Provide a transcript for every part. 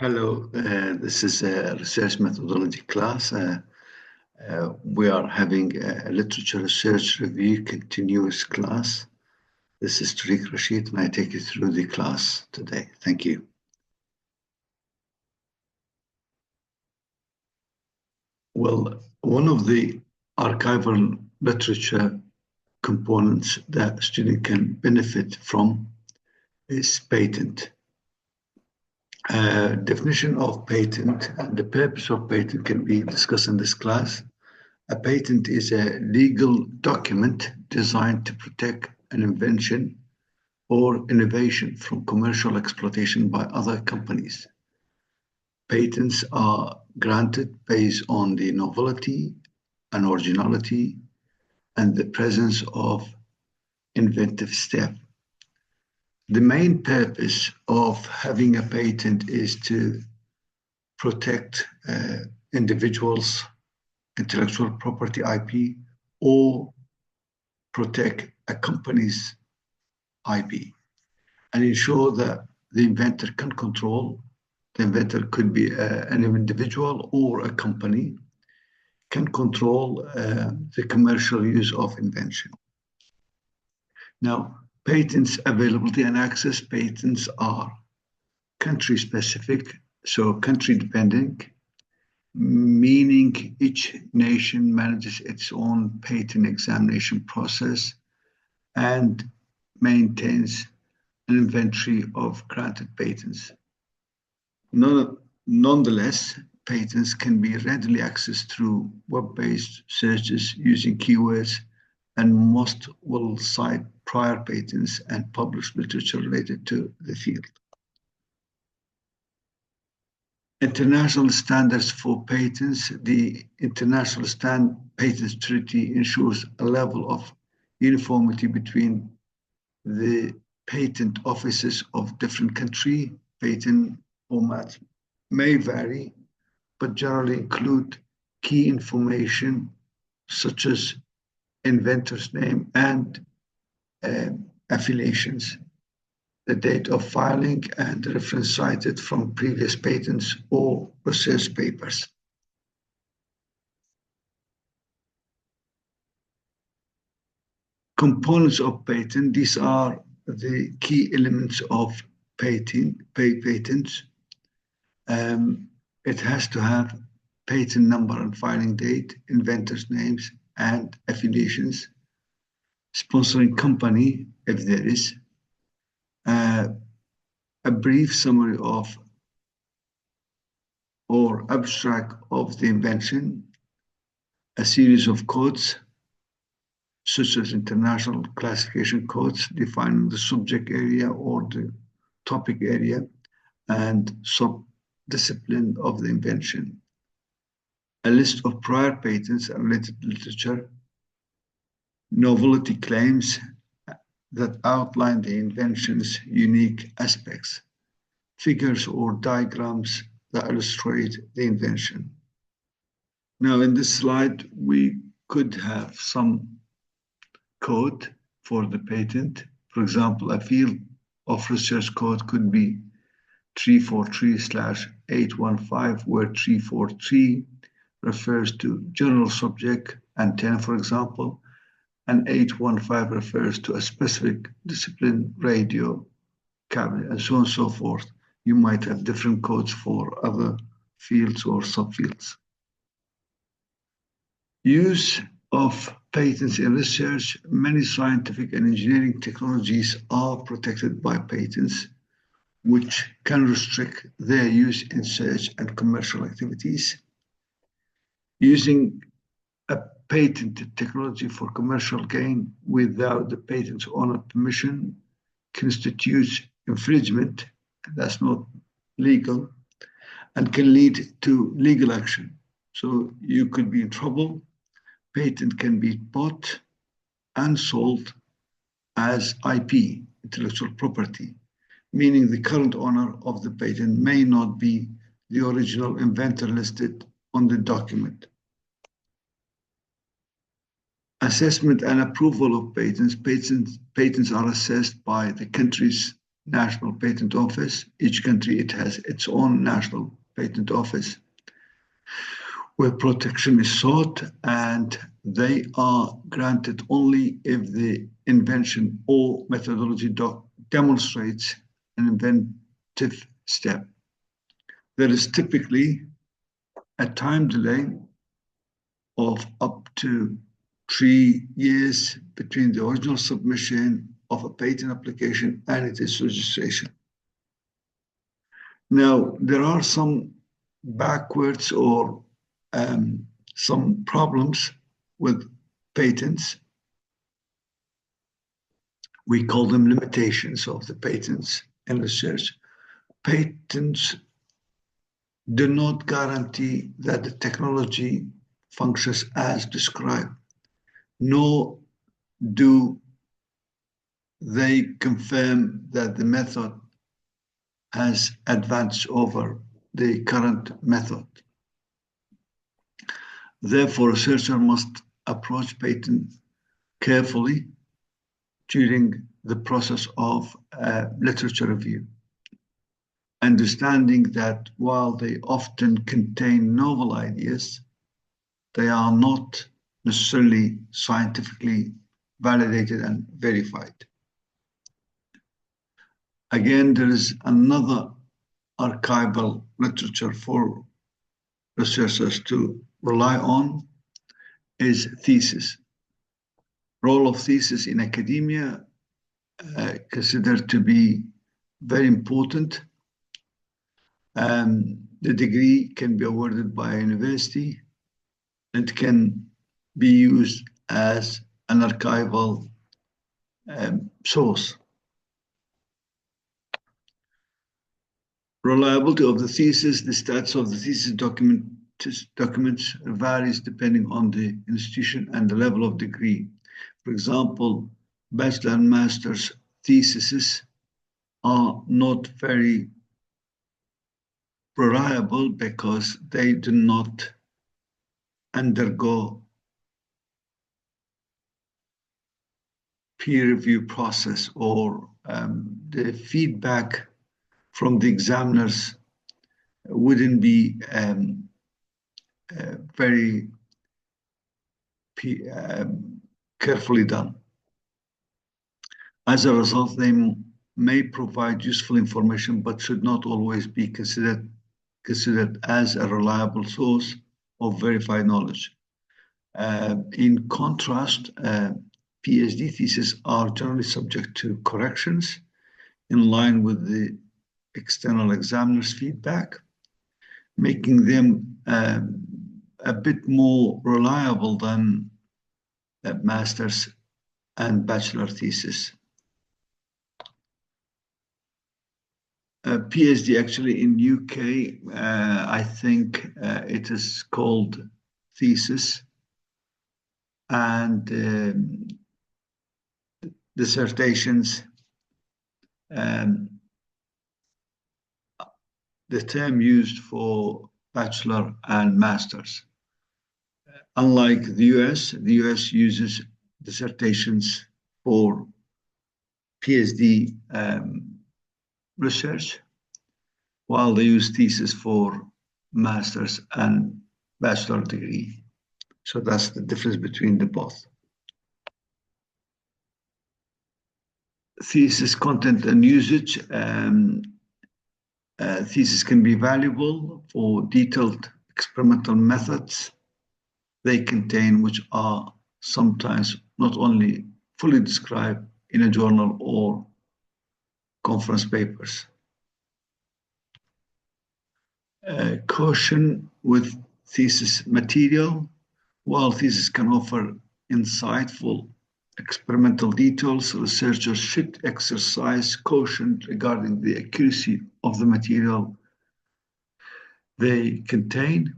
Hello, this is a research methodology class. We are having a literature research review continuous class. This is Tarik Rashid, and I take you through the class today. Thank you. Well, one of the archival literature components that a student can benefit from is patent. Definition of patent and the purpose of patent can be discussed in this class. A patent is a legal document designed to protect an invention or innovation from commercial exploitation by other companies. Patents are granted based on the novelty and originality and the presence of inventive step. The main purpose of having a patent is to protect individuals' intellectual property IP or protect a company's IP and ensure that the inventor can control. The inventor could be an individual or a company can control the commercial use of invention. Now, patents availability and access patents are country specific, so country dependent, meaning each nation manages its own patent examination process and maintains an inventory of granted patents. Nonetheless, patents can be readily accessed through web-based searches using keywords, and most will cite prior patents and published literature related to the field. International standards for patents. The International Patents Treaty ensures a level of uniformity between the patent offices of different countries. Patent formats may vary, but generally include key information such as inventor's name and affiliations, the date of filing, and the reference cited from previous patents or research papers. Components of patent. These are the key elements of patents. It has to have patent number and filing date, inventors' names and affiliations, sponsoring company, if there is, a brief summary of or abstract of the invention, a series of codes, such as international classification codes defining the subject area or the topic area and sub-discipline of the invention, a list of prior patents and related literature, novelty claims that outline the invention's unique aspects, figures or diagrams that illustrate the invention. Now, in this slide, we could have some code for the patent. For example, a field of research code could be 343/815, where 343 refers to general subject and 10, for example, and 815 refers to a specific discipline, radio, cabinet, and so on and so forth. You might have different codes for other fields or subfields. Use of patents in research. Many scientific and engineering technologies are protected by patents, which can restrict their use in research and commercial activities. Using a patented technology for commercial gain without the patent's owner permission constitutes infringement. That's not legal and can lead to legal action. So you could be in trouble. Patent can be bought and sold as IP, intellectual property, meaning the current owner of the patent may not be the original inventor listed on the document. Assessment and approval of patents. Patents are assessed by the country's national patent office. Each country, it has its own national patent office where protection is sought, and they are granted only if the invention or methodology demonstrates an inventive step. There is typically a time delay of up to 3 years between the original submission of a patent application and its registration. Now, there are some backwards or some problems with patents. We call them limitations of the patents in research. Patents do not guarantee that the technology functions as described, nor do they confirm that the method has advanced over the current method. Therefore, a researcher must approach patent carefully during the process of literature review, understanding that while they often contain novel ideas, they are not necessarily scientifically validated and verified. Again, there is another archival literature for researchers to rely on is thesis. Role of thesis in academia considered to be very important. The degree can be awarded by a university. It can be used as an archival source. Reliability of the thesis, the status of the thesis documents varies depending on the institution and the level of degree. For example, bachelor and master's theses are not very reliable because they do not undergo peer review process, or the feedback from the examiners wouldn't be very carefully done. As a result, they may provide useful information, but should not always be considered as a reliable source of verified knowledge. In contrast, PhD theses are generally subject to corrections in line with the external examiner's feedback, making them a bit more reliable than master's and bachelor thesis. PhD actually in UK, I think it is called thesis, and dissertations. The term used for bachelor and masters. Unlike the US uses dissertations for PhD research, while they use thesis for master's and bachelor degree. So that's the difference between the both. Thesis content and usage. Thesis can be valuable for detailed experimental methods they contain, which are sometimes not only fully described in a journal or conference papers. Caution with thesis material. While thesis can offer insightful experimental details, researchers should exercise caution regarding the accuracy of the material they contain.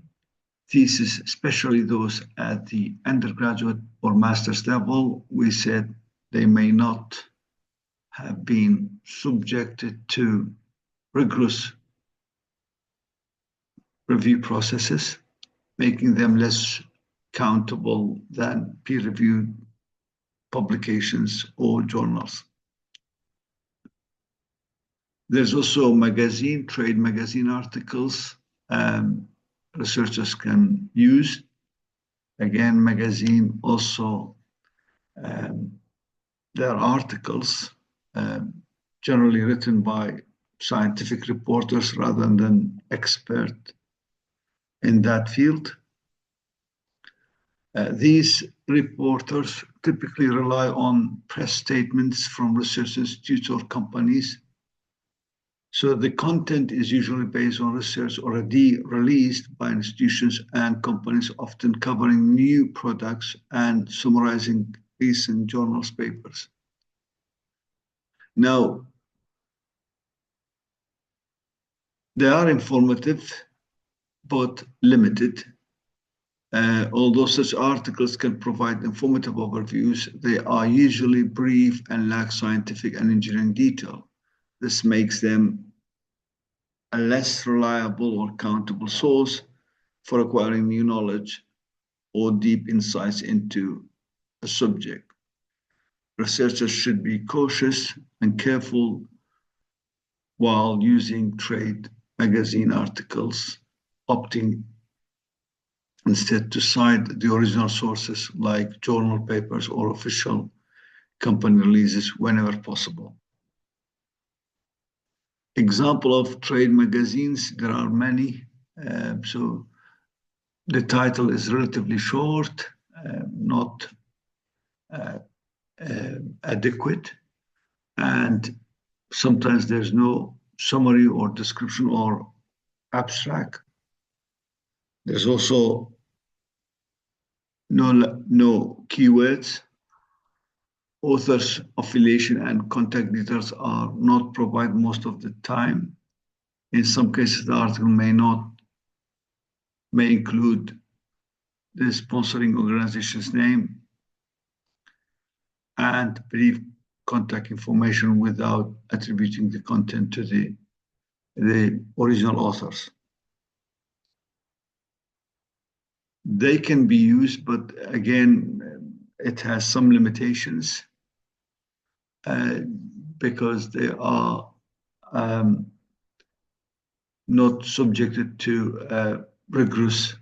Theses, especially those at the undergraduate or master's level, we said they may not have been subjected to rigorous review processes, making them less countable than peer-reviewed publications or journals. There's also magazine, trade magazine articles researchers can use. Again, magazine also, there are articles generally written by scientific reporters rather than expert in that field. These reporters typically rely on press statements from research institutes or companies. So the content is usually based on research already released by institutions and companies, often covering new products and summarizing recent journals papers. Now, they are informative, but limited. Although such articles can provide informative overviews, they are usually brief and lack scientific and engineering detail. This makes them a less reliable or countable source for acquiring new knowledge or deep insights into a subject. Researchers should be cautious and careful while using trade magazine articles, opting instead to cite the original sources like journal papers or official company releases whenever possible. Example of trade magazines, there are many. So the title is relatively short, not adequate, and sometimes there's no summary or description or abstract. There's also no keywords. Authors' affiliation and contact details are not provided most of the time. In some cases, the article may include the sponsoring organization's name and brief contact information without attributing the content to the original authors. They can be used, but again, it has some limitations because they are not subjected to a rigorous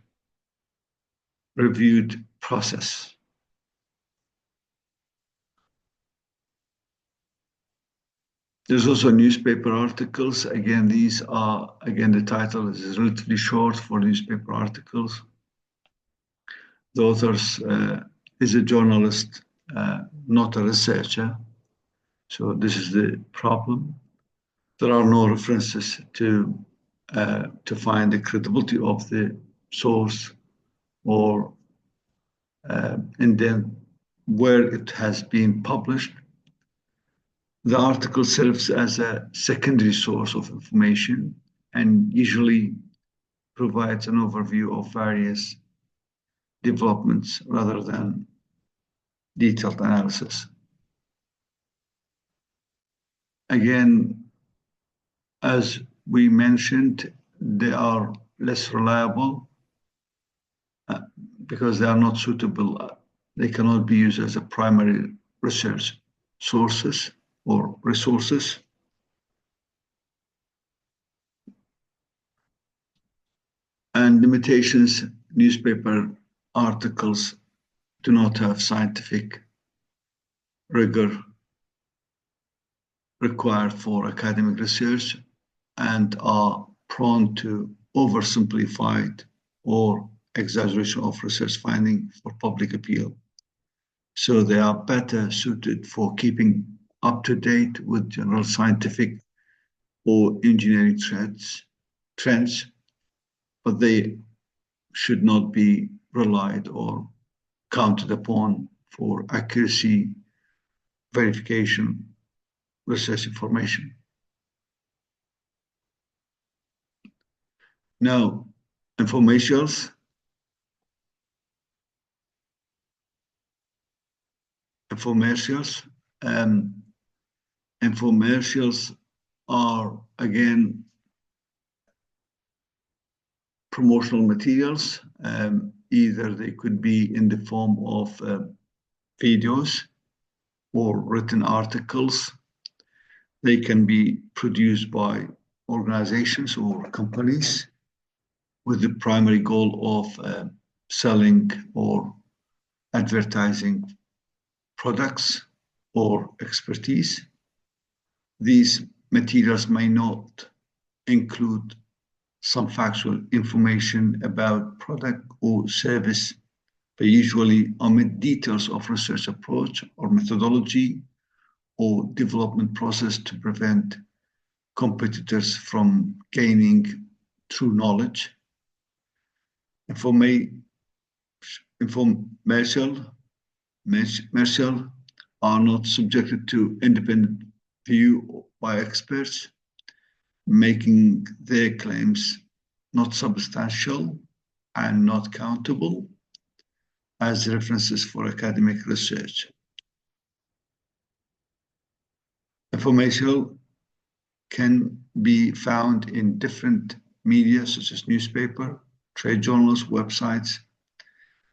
reviewed process. There's also newspaper articles. Again, these are, the title is relatively short for newspaper articles. The author is a journalist, not a researcher. So this is the problem. There are no references to find the credibility of the source or and then where it has been published. The article serves as a secondary source of information and usually provides an overview of various developments rather than detailed analysis. Again, as we mentioned, they are less reliable because they are not suitable. They cannot be used as a primary research sources or resources. And limitations, newspaper articles do not have scientific rigor required for academic research and are prone to oversimplified or exaggeration of research finding for public appeal. So they are better suited for keeping up to date with general scientific or engineering trends, but they should not be relied or counted upon for accuracy, verification, research information. Now, infomercials. Infomercials are, again, promotional materials. Either they could be in the form of videos or written articles. They can be produced by organizations or companies with the primary goal of selling or advertising products or expertise. These materials may not include some factual information about product or service, but usually omit details of research approach or methodology or development process to prevent competitors from gaining true knowledge. Infomercials are not subjected to independent view by experts, making their claims not substantial and not countable as references for academic research. Information can be found in different media such as newspaper, trade journals, websites,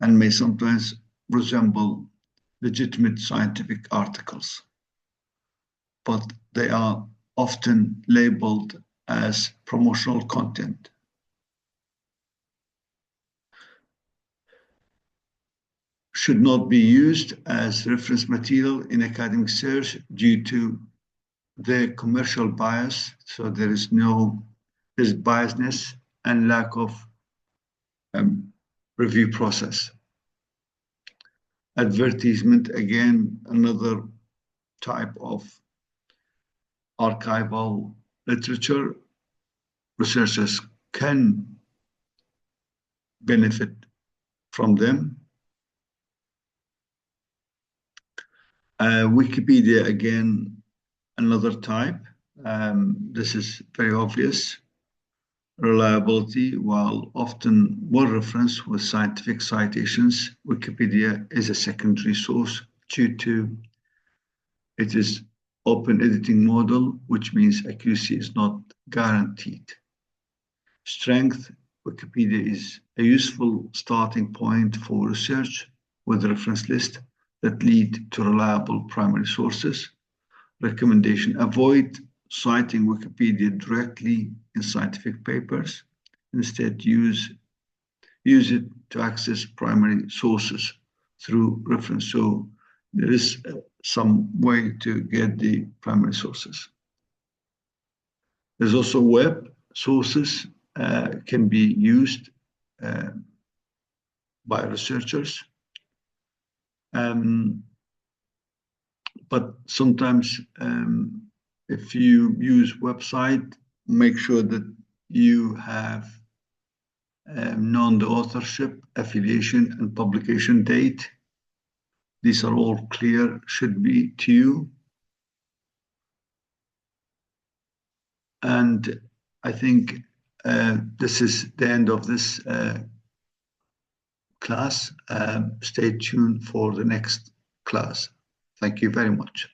and may sometimes resemble legitimate scientific articles, but they are often labeled as promotional content. Should not be used as reference material in academic research due to their commercial bias. So there's biasness and lack of review process. Advertisement, again, another type of archival literature. Researchers can benefit from them. Wikipedia, again, another type. This is very obvious. Reliability, while often well referenced with scientific citations, Wikipedia is a secondary source due to it is open editing model, which means accuracy is not guaranteed. Strength, Wikipedia is a useful starting point for research with reference list that lead to reliable primary sources. Recommendation, avoid citing Wikipedia directly in scientific papers. Instead, use it to access primary sources through reference. So there is some way to get the primary sources. There's also web sources can be used by researchers. But sometimes if you use website, make sure that you have known the authorship, affiliation, and publication date. These are all clear, should be to you. And I think this is the end of this class. Stay tuned for the next class. Thank you very much.